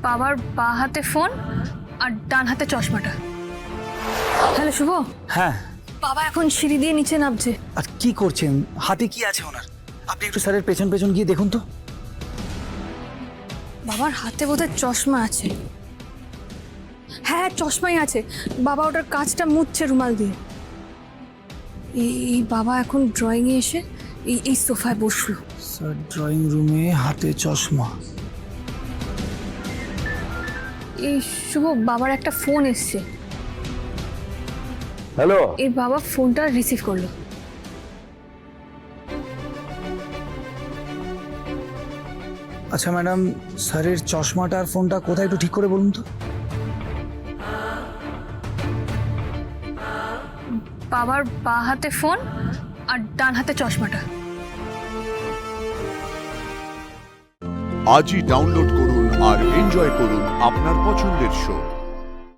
বাবার বা হাতে ফোন আর ডান হাতে চশমাটা। হ্যালো শুভ, হ্যাঁ। বাবা এখন সিঁড়ি দিয়ে নিচে নামছে। আর কি করছেন? হাতে কি আছে ওনার? আপনি একটু স্যারের পেছন পেছন গিয়ে দেখুন তো। বাবার হাতে বোধহয় চশমা আছে। হ্যাঁ চশমাই আছে। বাবা ওটার কাজটা মুছছে রুমাল দিয়ে। এই বাবা এখন ড্রয়িংয়ে এসে এই সোফায় বসলো। স্যার ড্রয়িং রুমে, হাতে চশমা। এই শুভ, বাবার একটা ফোন এসছে। হ্যালো। এই বাবা ফোনটা রিসিভ করলো। আচ্ছা ম্যাডাম, স্যারের চশমাটা আর ফোনটা কোথায় একটু ঠিক করে বলুন তো। বাবার বা হাতে ফোন আর ডান হাতে চশমাটা। আজই ডাউনলোড করুন আর এনজয় করুন আপনার পছন্দের শো।